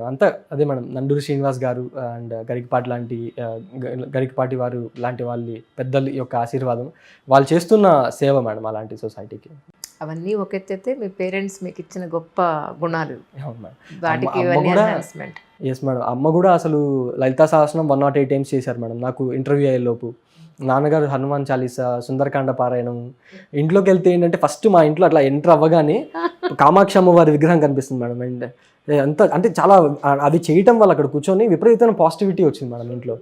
అంతా అదే మేడం. నండూరి శ్రీనివాస్ గారు అండ్ గరికపాటి లాంటి గరికపాటి వారు లాంటి వాళ్ళ పెద్దల యొక్క ఆశీర్వాదం, వాళ్ళు చేస్తున్న సేవ మేడం అలాంటి సొసైటీకి. అవన్నీ ఒక ఎత్తైతే మీ పేరెంట్స్ మీకు ఇచ్చిన గొప్ప గుణాలు, అవును మేడం. వాటికి అమ్మ ఇవన్నీ కూడా ఎన్హాన్స్మెంట్. Yes madam. అమ్మ కూడా అసలు లలితా సహస్రం 108 టైమ్స్ చేశారు మేడం నాకు ఇంటర్వ్యూ అయ్యేలోపు. నాన్నగారు హనుమాన్ చాలీసా, సుందరకాండ పారాయణం. ఇంట్లోకి వెళ్తే ఏంటంటే ఫస్ట్ మా ఇంట్లో అట్లా ఎంటర్ అవ్వగానే కామాక్షి అమ్మవారి విగ్రహం కనిపిస్తుంది మేడం. అండ్ అంత అంటే చాలా అది చేయటం వల్ల అక్కడ కూర్చొని విపరీతమైన పాజిటివిటీ వచ్చింది మేడం ఇంట్లో.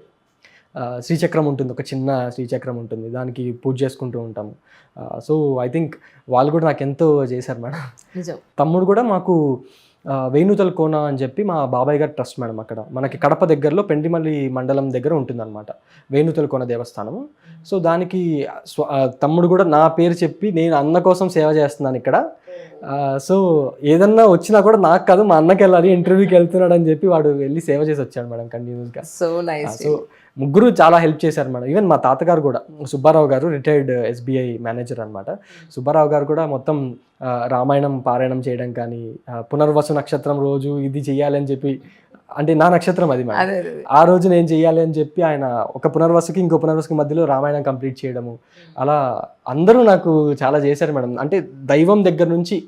శ్రీచక్రం ఉంటుంది, ఒక చిన్న శ్రీచక్రం ఉంటుంది, దానికి పూజ చేసుకుంటూ ఉంటాము. సో ఐ థింక్ వాళ్ళు కూడా నాకు ఎంతో చేశారు మేడం. నిజం. తమ్ముడు కూడా మాకు వేణుతల కోన అని చెప్పి మా బాబాయ్ గారి ట్రస్ట్ మేడం. అక్కడ మనకి కడప దగ్గరలో పెండిమల్లి మండలం దగ్గర ఉంటుందన్నమాట వేణుతల కోన దేవస్థానము. సో దానికి తమ్ముడు కూడా నా పేరు చెప్పి నేను అన్న కోసం సేవ చేస్తున్నాను ఇక్కడ, సో ఏదన్నా వచ్చినా కూడా నాకు కాదు మా అన్నకి వెళ్ళాలి, ఇంటర్వ్యూకి వెళ్తున్నాడు అని చెప్పి వాడు వెళ్ళి సేవ చేసి వచ్చాడు మేడం కంటిన్యూస్గా. So nice. సో ముగ్గురు చాలా హెల్ప్ చేశారు మేడం. ఈవెన్ మా తాతగారు కూడా, సుబ్బారావు గారు రిటైర్డ్ SBI మేనేజర్ అనమాట. సుబ్బారావు గారు కూడా మొత్తం రామాయణం పారాయణం చేయడం కానీ, పునర్వసు నక్షత్రం రోజు ఇది చెయ్యాలని చెప్పి, అంటే నా నక్షత్రం అది మేడం, ఆ రోజు నేను చెయ్యాలి అని చెప్పి ఆయన ఒక పునర్వసుకి ఇంకో పునర్వసుకి మధ్యలో రామాయణం కంప్లీట్ చేయడము, అలా అందరూ నాకు చాలా చేశారు మేడం. అంటే దైవం దగ్గర నుంచి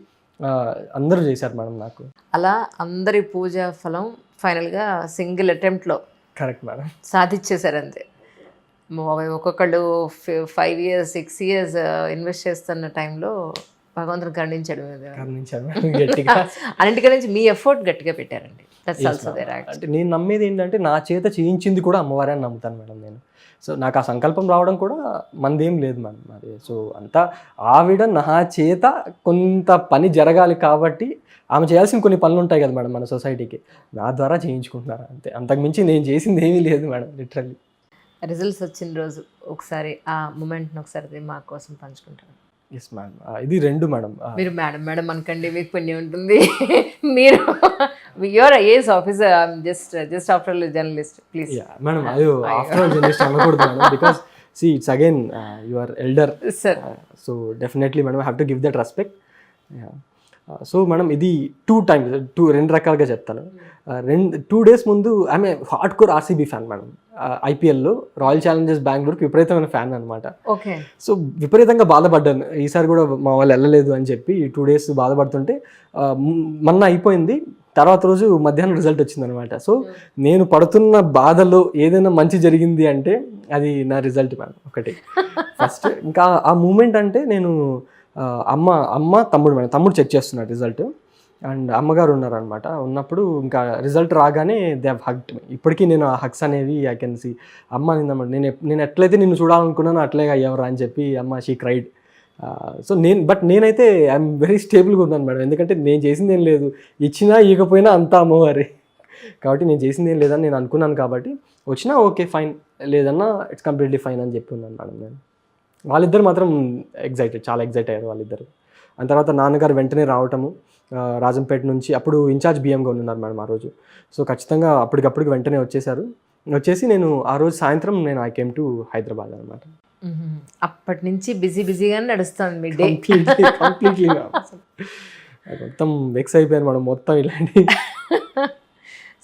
అందరూ చేశారు మేడం నాకు. అలా అందరి పూజ ఫలం ఫైనల్గా సింగిల్ అటెంప్ట్లో కరెక్ట్ మేడం సాధించేశారు అంతే. ఒక్కొక్కళ్ళు 5 years 6 years ఇన్వెస్ట్ చేస్తున్న టైంలో భగవంతుని కరుణించాడు గట్టిగా. అన్నింటికీ నుంచి మీ ఎఫర్ట్ గట్టిగా పెట్టారండి. That's also there. అంటే నేను నమ్మేది ఏంటంటే నా చేత చేయించింది కూడా అమ్మవారే అని నమ్ముతాను మేడం నేను. సో నాకు ఆ సంకల్పం రావడం కూడా మనదేం లేదు మేడం అది. సో అంతా ఆవిడ నా చేత కొంత పని జరగాలి కాబట్టి ఆమె చేయాల్సిన కొన్ని పనులు ఉంటాయి కదా మేడం మన సొసైటీకి, నా ద్వారా చేయించుకుంటున్నారు అంతే. అంతకుమించి నేను చేసింది ఏమీ లేదు మేడం లిటరల్లీ. రిజల్ట్స్ వచ్చిన రోజు ఒకసారి ఆ మూమెంట్ని ఒకసారి మా కోసం పంచుకుంటాను. Yes madam. ఇది 2 మేడం. మీరు మేడం మేడం అనకండి, మీకు పుణ్యం ఉంటుంది. మీరు your IAS officer, just after journalist please. Madam అయ్యో ఆఫ్టర్ ఆల్ జర్నలిస్ట్ అనకూడదు madam, because see it's again your elder sir. So definitely madam I have to give that respect. So madam ఇది 2 రకాలుగా చెప్తాను. 2 days ముందు ఆమె hard core RCB fan madam. IPLలో Royal Challengers బెంగళూరుకి విపరీతమైన ఫ్యాన్ అనమాట. ఓకే. సో విపరీతంగా బాధపడ్డాను, ఈసారి కూడా మా వాళ్ళు వెళ్ళలేదు అని చెప్పి 2 days బాధపడుతుంటే మొన్న అయిపోయింది, తర్వాత రోజు మధ్యాహ్నం రిజల్ట్ వచ్చిందనమాట. సో నేను పడుతున్న బాధలో ఏదైనా మంచి జరిగింది అంటే అది నా రిజల్ట్ మేడం ఒకటి ఫస్ట్. ఇంకా ఆ మూమెంట్ అంటే నేను అమ్మ తమ్ముడు మేడం, తమ్ముడు చెక్ చేస్తున్నాడు రిజల్ట్ అండ్ అమ్మగారు ఉన్నారనమాట. ఉన్నప్పుడు ఇంకా రిజల్ట్ రాగానే దే హ్యావ్ హగ్డ్ మీ. ఇప్పటికీ నేను ఆ హగ్స్ అనేవి ఐ కెన్ సీ. అమ్మ నిన్నమాట నేను ఎట్లయితే నిన్ను చూడాలనుకున్నానో అట్లే అయ్యేవరా అని చెప్పి అమ్మ షీ క్రైడ్. సో నేనైతే ఐఎమ్ వెరీ స్టేబుల్గా ఉన్నాను మేడం, ఎందుకంటే నేను చేసింది ఏం లేదు, ఇచ్చినా ఇవ్వకపోయినా అంతా అమ్మవారి కాబట్టి నేను చేసింది ఏం లేదని నేను అనుకున్నాను. కాబట్టి వచ్చినా ఓకే ఫైన్, లేదన్నా ఇట్స్ కంప్లీట్లీ ఫైన్ అని చెప్పి ఉన్నాను మేడం నేను. వాళ్ళిద్దరు మాత్రం చాలా ఎగ్జైట్ అయ్యారు వాళ్ళిద్దరు. ఆ తర్వాత నాన్నగారు వెంటనే రావటము రాజంపేట నుంచి, అప్పుడు ఇన్ఛార్జ్ BMగా ఉన్నారు మేడం ఆ రోజు. సో ఖచ్చితంగా అప్పటికప్పుడు వెంటనే వచ్చేసి నేను ఆ రోజు సాయంత్రం ఐ కేమ్ టు హైదరాబాద్ అనమాట. అప్పటి నుంచి బిజీగానే నడుస్తుంది మీ డే. కంప్లీట్లీ మొత్తం వెక్స్ అయిపోయాను మేడం మొత్తం ఇలాంటి.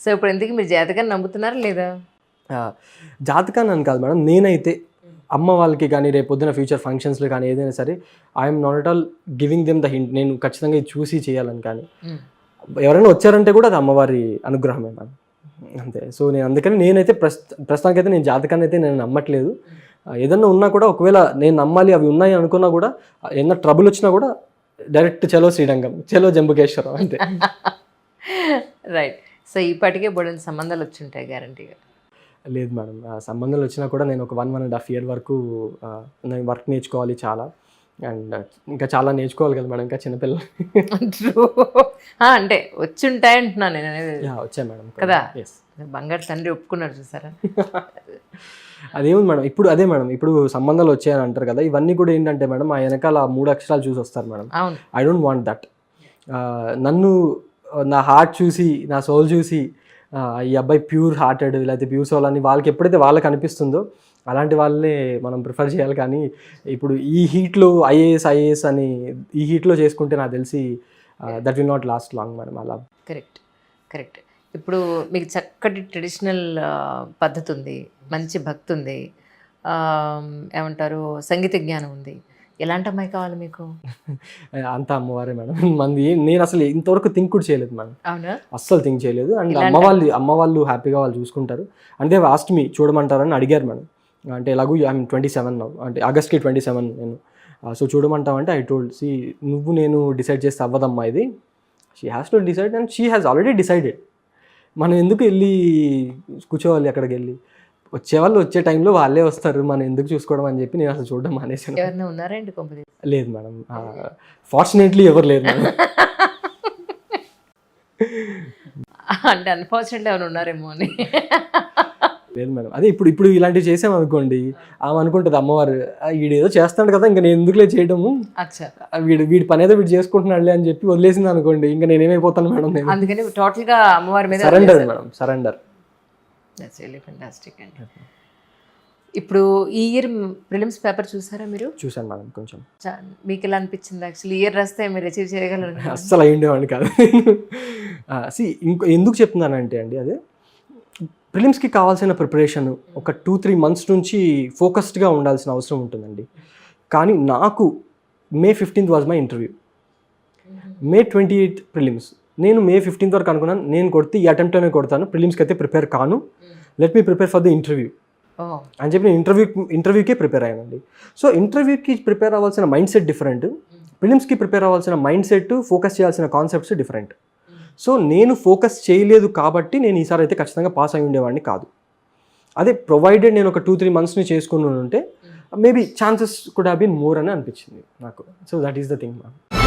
సో ఇప్పుడు ఎందుకు మీరు జాతకాన్ని నమ్ముతున్నారా లేదా? జాతకాన్ని అని కాదు మేడం, నేనైతే అమ్మ వాళ్ళకి కానీ రేపు పొద్దున ఫ్యూచర్ ఫంక్షన్స్లో కానీ ఏదైనా సరే I'm not at all giving them the hint. నేను ఖచ్చితంగా ఇది చూసి చేయాలని కానీ, ఎవరైనా వచ్చారంటే కూడా అది అమ్మవారి అనుగ్రహమే మేడం అంతే. సో అందుకని నేనైతే ప్రస్తుతానికైతే నేను జాతకాన్ని అయితే నేను నమ్మట్లేదు. ఏదన్నా ఉన్నా కూడా ఒకవేళ నేను నమ్మాలి అవి ఉన్నాయి అనుకున్నా కూడా, ఏదన్నా ట్రబుల్ వచ్చినా కూడా డైరెక్ట్ చలో శ్రీరంగం, చలో జంబుకేశ్వరం అంతే. రైట్. సో ఇప్పటికే బోల్డెన్ సంబంధాలు వచ్చి ఉంటాయి గ్యారంటీగా? లేదు మేడం, సంబంధాలు వచ్చినా కూడా నేను ఒక 1.5 year వరకు నేను వర్క్ నేర్చుకోవాలి చాలా, అండ్ ఇంకా చాలా నేర్చుకోవాలి కదా మేడం ఇంకా చిన్నపిల్లలు. అంటే వచ్చి ఉంటాయి అంటున్నాను నేను అనేది. వచ్చాయి మేడం కదా, బంగారు తండ్రి ఒప్పుకున్నారు చూసారా. అదేముంది మేడం, ఇప్పుడు అదే మేడం, ఇప్పుడు సంబంధాలు వచ్చాయని అంటారు కదా, ఇవన్నీ కూడా ఏంటంటే మేడం ఆ వెనకాల 3 అక్షరాలు చూసి వస్తారు madam. I don't want that. నన్ను నా హార్ట్ చూసి, నా సోల్ చూసి, ఈ అబ్బాయి ప్యూర్ హార్టెడ్ లేకపోతే ప్యూర్ సోల్ అని వాళ్ళకి ఎప్పుడైతే వాళ్ళకి అనిపిస్తుందో అలాంటి వాళ్ళనే మనం ప్రిఫర్ చేయాలి. కానీ ఇప్పుడు ఈ హీట్లో ఐఏఎస్ అని ఈ హీట్లో చేసుకుంటే నాకు తెలిసి that will not lost long madam. అలా కరెక్ట్. ఇప్పుడు మీకు చక్కటి ట్రెడిషనల్ పద్ధతి ఉంది, మంచి భక్తి ఉంది, ఆ, ఏమంటారు సంగీత జ్ఞానం ఉంది. ఎలాంటి అమ్మాయి కావాలి మీకు? అంతా అమ్మవారే మేడం. మంది నేను అసలు ఇంతవరకు థింక్ కూడా చేయలేదు మేడం, అవునా? అస్సలు థింక్ చేయలేదు. అండ్ అమ్మ వాళ్ళు హ్యాపీగా వాళ్ళు చూసుకుంటారు. అంటే ఆస్ట్ మీ చూడమంటారని అడిగారు మేడం. అంటే ఎలాగూ ఐఎమ్ 27 అంటే ఆగస్ట్కి 27 నేను. సో చూడమంటావంటే ఐ టోల్డ్ సి నువ్వు నేను డిసైడ్ చేస్తే అవ్వదమ్మా ఇది, she has to decide and she has already decided. మనం ఎందుకు వెళ్ళి కూర్చోవాలి అక్కడికి వెళ్ళి, వచ్చేవాళ్ళు వచ్చే టైంలో వాళ్ళే వస్తారు, మనం ఎందుకు చూసుకోవడం అని చెప్పి నేను అసలు చూడడం మానేసాను. ఎవరైనా ఉన్నారండి కొంపది? లేదు మేడం, ఫార్చునేట్లీ ఎవరు లేదు మేడం. అంటే అన్ఫార్చునేట్లీ ఎవరు ఉన్నారేమో అని. లేదు మేడం, అదే ఇప్పుడు ఇలాంటివి చేసామనుకోండి, ఆమె అనుకుంటుంది అమ్మవారు వీడేదో చేస్తాడు కదా ఇంకా నేను ఎందుకులే చేయడము, అచ్చా, వీడి పని ఏదో వీడు చేసుకుంటున్నాడులే అని చెప్పి వదిలేసింది అనుకోండి, ఇంకా నేనేమైపోతాను మేడం. నేను అందుకని టోటల్ గా అమ్మవారి మీద surrender madam, surrender. That's really fantastic అండి. ఇప్పుడు ఈ ఇయర్ ప్రిలిమ్స్ పేపర్ చూసారా మీరు? చూశాను మేడం కొంచెం. మీకు ఎలా అనిపించింది? యాక్చువల్లీ ఇయర్ రాస్తే మీరు అచీవ్ చేయగలరు? అస్సలు అయి ఉండేవాడిని కాదు. ఎందుకు చెప్తున్నానంటే అండి, అదే ప్రిలిమ్స్కి కావాల్సిన ప్రిపరేషన్ ఒక 2-3 months నుంచి ఫోకస్డ్గా ఉండాల్సిన అవసరం ఉంటుందండి. కానీ నాకు May 15th was my interview, May 28th prelims. నేను May 15th వరకు అనుకున్నాను నేను కొడితే ఈ అటెంప్ట్లోనే కొడతాను, ప్రిలిమ్స్కి అయితే ప్రిపేర్ కాను, let me prepare for the interview అని చెప్పి నేను ఇంటర్వ్యూకే ప్రిపేర్ అయ్యానండి. సో ఇంటర్వ్యూకి ప్రిపేర్ అవ్వాల్సిన మైండ్ సెట్ డిఫరెంట్, ప్రిలిమ్స్కి ప్రిపేర్ అవ్వాల్సిన మైండ్ సెట్, ఫోకస్ చేయాల్సిన కాన్సెప్ట్స్ డిఫరెంట్. సో నేను ఫోకస్ చేయలేదు కాబట్టి నేను ఈసారి అయితే ఖచ్చితంగా పాస్ అయి ఉండేవాడిని కాదు. అదే ప్రొవైడెడ్ నేను ఒక 2-3 monthsని చేసుకుని ఉంటే maybe chances could have been more అని అనిపించింది నాకు. So that is the thing ma'am.